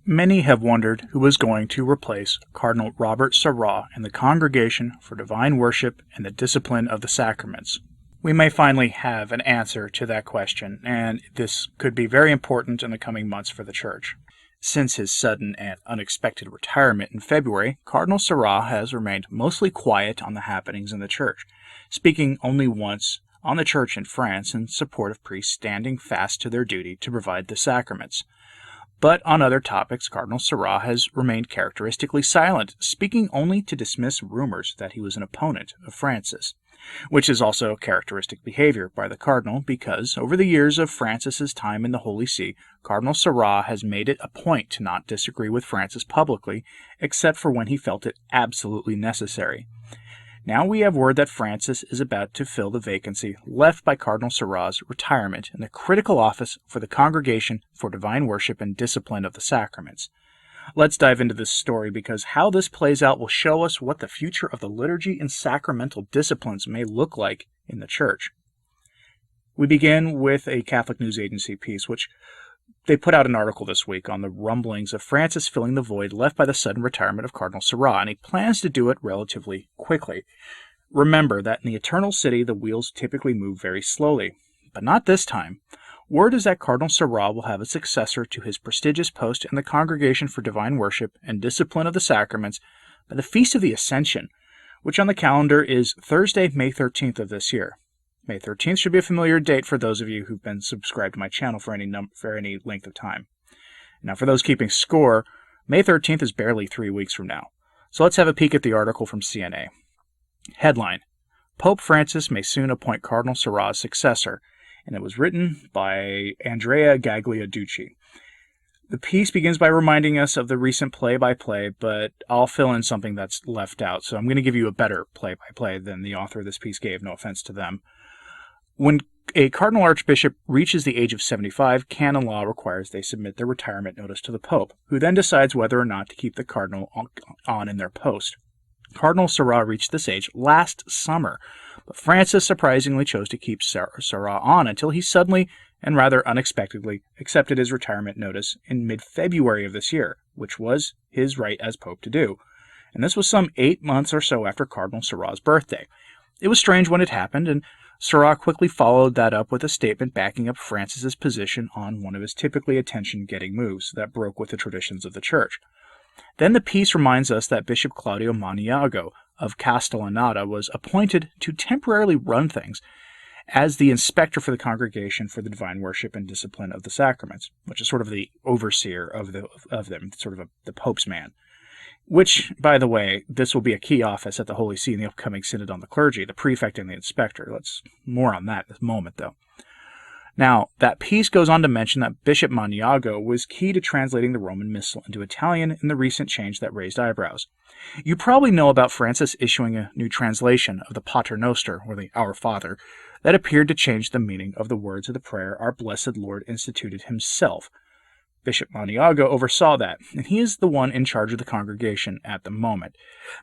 Many have wondered who was going to replace Cardinal Robert Sarah in the Congregation for Divine Worship and the Discipline of the Sacraments. We may finally have an answer to that question, and this could be very important in the coming months for the Church. Since his sudden and unexpected retirement in February, Cardinal Sarah has remained mostly quiet on the happenings in the Church, speaking only once on the Church in France in support of priests standing fast to their duty to provide the sacraments. But on other topics, Cardinal Sarah has remained characteristically silent, speaking only to dismiss rumors that he was an opponent of Francis, which is also characteristic behavior by the Cardinal because, over the years of Francis's time in the Holy See, Cardinal Sarah has made it a point to not disagree with Francis publicly, except for when he felt it absolutely necessary. Now we have word that Francis is about to fill the vacancy left by Cardinal Sarah's retirement in the critical office for the Congregation for Divine Worship and Discipline of the Sacraments. Let's dive into this story because how this plays out will show us what the future of the liturgy and sacramental disciplines may look like in the Church. We begin with a Catholic News Agency piece, which they put out an article this week on the rumblings of Francis filling the void left by the sudden retirement of Cardinal Sarah, and he plans to do it relatively quickly. Remember that in the Eternal City, the wheels typically move very slowly, but not this time. Word is that Cardinal Sarah will have a successor to his prestigious post in the Congregation for Divine Worship and Discipline of the Sacraments by the Feast of the Ascension, which on the calendar is Thursday, May 13th of this year. May 13th should be a familiar date for those of you who've been subscribed to my channel for any length of time. Now, for those keeping score, May 13th is barely 3 weeks from now. So let's have a peek at the article from CNA. Headline: Pope Francis may soon appoint Cardinal Sarah's successor, and it was written by Andrea Gagliarducci. The piece begins by reminding us of the recent play-by-play, but I'll fill in something that's left out, so I'm going to give you a better play-by-play than the author of this piece gave, no offense to them. When a cardinal archbishop reaches the age of 75, canon law requires they submit their retirement notice to the Pope, who then decides whether or not to keep the cardinal on in their post. Cardinal Sarah reached this age last summer, but Francis surprisingly chose to keep Sarah on until he suddenly and rather unexpectedly accepted his retirement notice in mid-February of this year, which was his right as Pope to do. And this was some 8 months or so after Cardinal Sarah's birthday. It was strange when it happened, and Sarah quickly followed that up with a statement backing up Francis's position on one of his typically attention-getting moves that broke with the traditions of the Church. Then the piece reminds us that Bishop Claudio Maniago of Castellaneta was appointed to temporarily run things as the inspector for the Congregation for the Divine Worship and Discipline of the Sacraments, which is sort of the overseer of them, sort of the Pope's man. Which, by the way, this will be a key office at the Holy See in the upcoming Synod on the Clergy, the prefect and the inspector. More on that in a moment, though. Now, that piece goes on to mention that Bishop Maniago was key to translating the Roman Missal into Italian in the recent change that raised eyebrows. You probably know about Francis issuing a new translation of the Pater Noster, or the Our Father, that appeared to change the meaning of the words of the prayer our Blessed Lord instituted himself. Bishop Maniago oversaw that, and he is the one in charge of the congregation at the moment.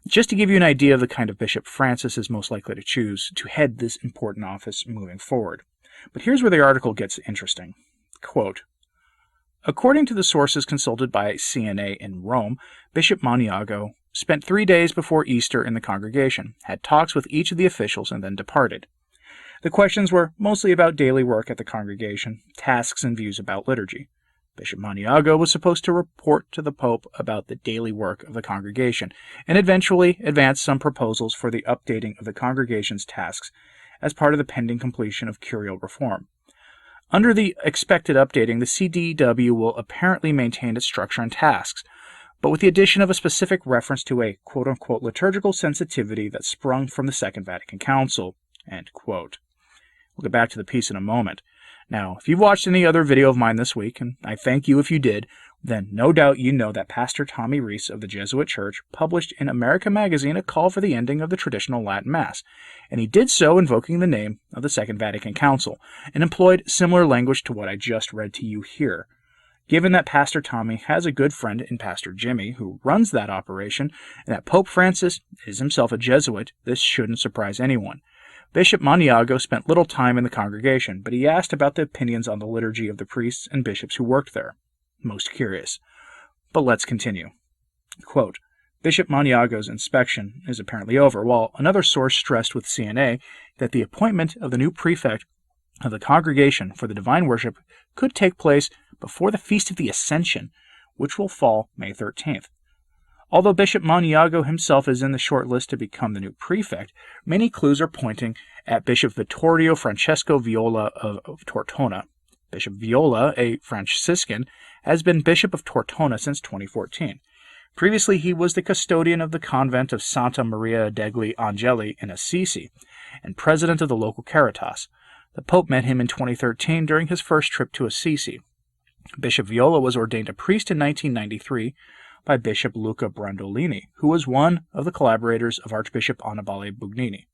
Just to give you an idea of the kind of bishop Francis is most likely to choose to head this important office moving forward. But here's where the article gets interesting. Quote, according to the sources consulted by CNA in Rome, Bishop Maniago spent 3 days before Easter in the congregation, had talks with each of the officials, and then departed. The questions were mostly about daily work at the congregation, tasks and views about liturgy. Bishop Maniago was supposed to report to the Pope about the daily work of the congregation, and eventually advance some proposals for the updating of the congregation's tasks as part of the pending completion of curial reform. Under the expected updating, the CDW will apparently maintain its structure and tasks, but with the addition of a specific reference to a quote-unquote liturgical sensitivity that sprung from the Second Vatican Council, end quote. We'll get back to the piece in a moment. Now, if you've watched any other video of mine this week, and I thank you if you did, then no doubt you know that Pastor Tommy Reese of the Jesuit Church published in America Magazine a call for the ending of the traditional Latin Mass, and he did so invoking the name of the Second Vatican Council, and employed similar language to what I just read to you here. Given that Pastor Tommy has a good friend in Pastor Jimmy, who runs that operation, and that Pope Francis is himself a Jesuit, this shouldn't surprise anyone. Bishop Maniago spent little time in the congregation, but he asked about the opinions on the liturgy of the priests and bishops who worked there. Most curious. But let's continue. Quote, Bishop Maniago's inspection is apparently over, while another source stressed with CNA that the appointment of the new prefect of the Congregation for the Divine Worship could take place before the Feast of the Ascension, which will fall May 13th. Although Bishop Maniago himself is in the short list to become the new prefect, many clues are pointing at Bishop Vittorio Francesco Viola of Tortona. Bishop Viola, a Franciscan, has been Bishop of Tortona since 2014. Previously, he was the custodian of the convent of Santa Maria degli Angeli in Assisi and president of the local Caritas. The Pope met him in 2013 during his first trip to Assisi. Bishop Viola was ordained a priest in 1993 by Bishop Luca Brandolini, who was one of the collaborators of Archbishop Annibale Bugnini.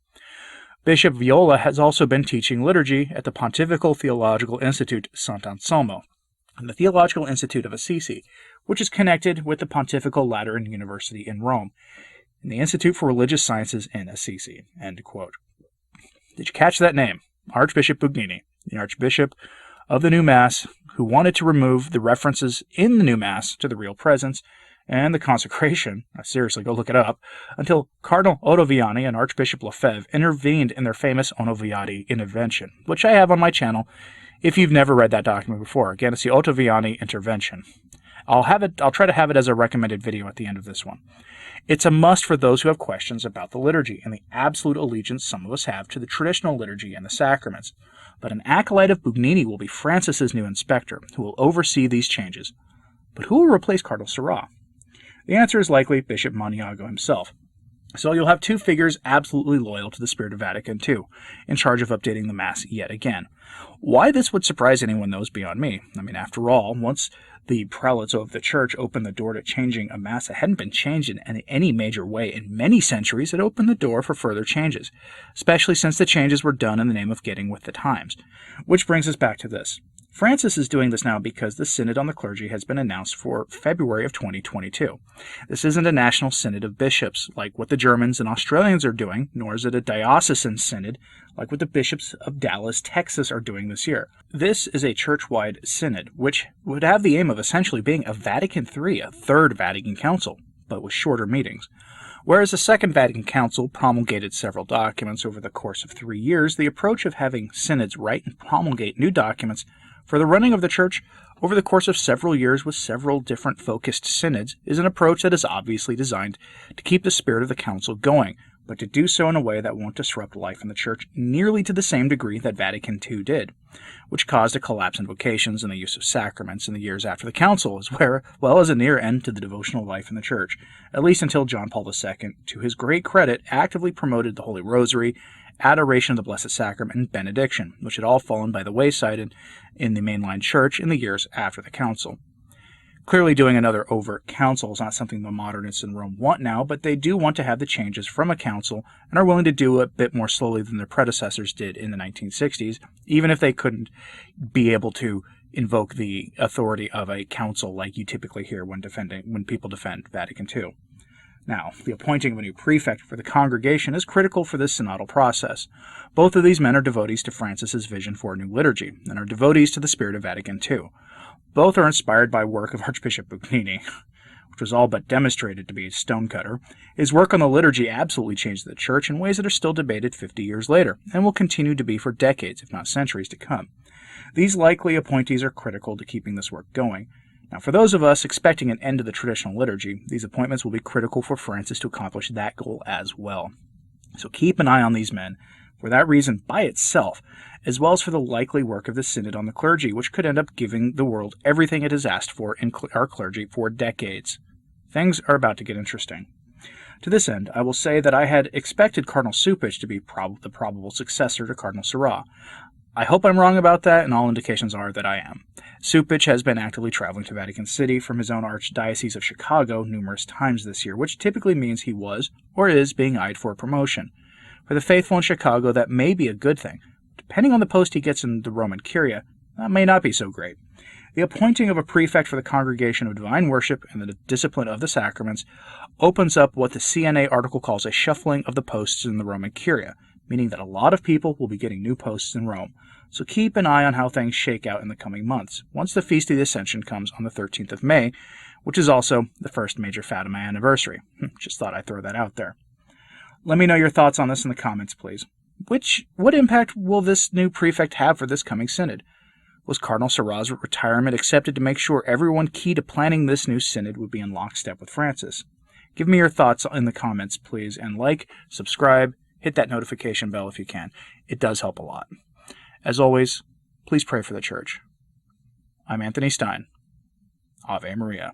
Bishop Viola has also been teaching liturgy at the Pontifical Theological Institute Sant'Anselmo and the Theological Institute of Assisi, which is connected with the Pontifical Lateran University in Rome, and the Institute for Religious Sciences in Assisi. End quote. Did you catch that name? Archbishop Bugnini, the Archbishop of the New Mass, who wanted to remove the references in the New Mass to the Real Presence and the consecration, seriously, go look it up, until Cardinal Ottaviani and Archbishop Lefebvre intervened in their famous Ottaviani intervention, which I have on my channel if you've never read that document before. Again, it's the Ottaviani intervention. I'll try to have it as a recommended video at the end of this one. It's a must for those who have questions about the liturgy and the absolute allegiance some of us have to the traditional liturgy and the sacraments. But an acolyte of Bugnini will be Francis's new inspector, who will oversee these changes. But who will replace Cardinal Sarah? The answer is likely Bishop Maniago himself. So you'll have two figures absolutely loyal to the spirit of Vatican II, in charge of updating the Mass yet again. Why this would surprise anyone knows beyond me. I mean, after all, once the prelates of the Church opened the door to changing a Mass that hadn't been changed in any major way in many centuries, it opened the door for further changes, especially since the changes were done in the name of getting with the times. Which brings us back to this. Francis is doing this now because the Synod on the Clergy has been announced for February of 2022. This isn't a national synod of bishops like what the Germans and Australians are doing, nor is it a diocesan synod like what the bishops of Dallas, Texas are doing this year. This is a church-wide synod, which would have the aim of essentially being a Vatican III, a third Vatican Council, but with shorter meetings. Whereas the Second Vatican Council promulgated several documents over the course of 3 years, the approach of having synods write and promulgate new documents for the running of the Church over the course of several years with several different focused synods is an approach that is obviously designed to keep the spirit of the Council going, but to do so in a way that won't disrupt life in the Church nearly to the same degree that Vatican II did, which caused a collapse in vocations and the use of sacraments in the years after the Council, as well as a near end to the devotional life in the Church, at least until John Paul II, to his great credit, actively promoted the Holy Rosary, adoration of the Blessed Sacrament, and benediction, which had all fallen by the wayside in the mainline Church in the years after the Council. Clearly doing another overt council is not something the modernists in Rome want now, but they do want to have the changes from a council and are willing to do it a bit more slowly than their predecessors did in the 1960s, even if they couldn't be able to invoke the authority of a council like you typically hear when people defend Vatican II. Now, the appointing of a new prefect for the congregation is critical for this synodal process. Both of these men are devotees to Francis's vision for a new liturgy, and are devotees to the spirit of Vatican II. Both are inspired by work of Archbishop Bugnini, which was all but demonstrated to be a stonecutter. His work on the liturgy absolutely changed the Church in ways that are still debated 50 years later, and will continue to be for decades, if not centuries, to come. These likely appointees are critical to keeping this work going. Now, for those of us expecting an end to the traditional liturgy, these appointments will be critical for Francis to accomplish that goal as well. So keep an eye on these men, for that reason by itself, as well as for the likely work of the Synod on the Clergy, which could end up giving the world everything it has asked for in our clergy for decades. Things are about to get interesting. To this end, I will say that I had expected Cardinal Cupich to be the probable successor to Cardinal Sarah. I hope I'm wrong about that, and all indications are that I am. Cupich has been actively traveling to Vatican City from his own Archdiocese of Chicago numerous times this year, which typically means he was, or is, being eyed for a promotion. For the faithful in Chicago, that may be a good thing. Depending on the post he gets in the Roman Curia, that may not be so great. The appointing of a prefect for the Congregation of Divine Worship and the discipline of the sacraments opens up what the CNA article calls a shuffling of the posts in the Roman Curia, meaning that a lot of people will be getting new posts in Rome. So keep an eye on how things shake out in the coming months, once the Feast of the Ascension comes on the 13th of May, which is also the first major Fatima anniversary. Just thought I'd throw that out there. Let me know your thoughts on this in the comments, please. What impact will this new prefect have for this coming synod? Was Cardinal Sarah's retirement accepted to make sure everyone key to planning this new synod would be in lockstep with Francis? Give me your thoughts in the comments, please, and like, subscribe, hit that notification bell if you can. It does help a lot. As always, please pray for the Church. I'm Anthony Stine. Ave Maria.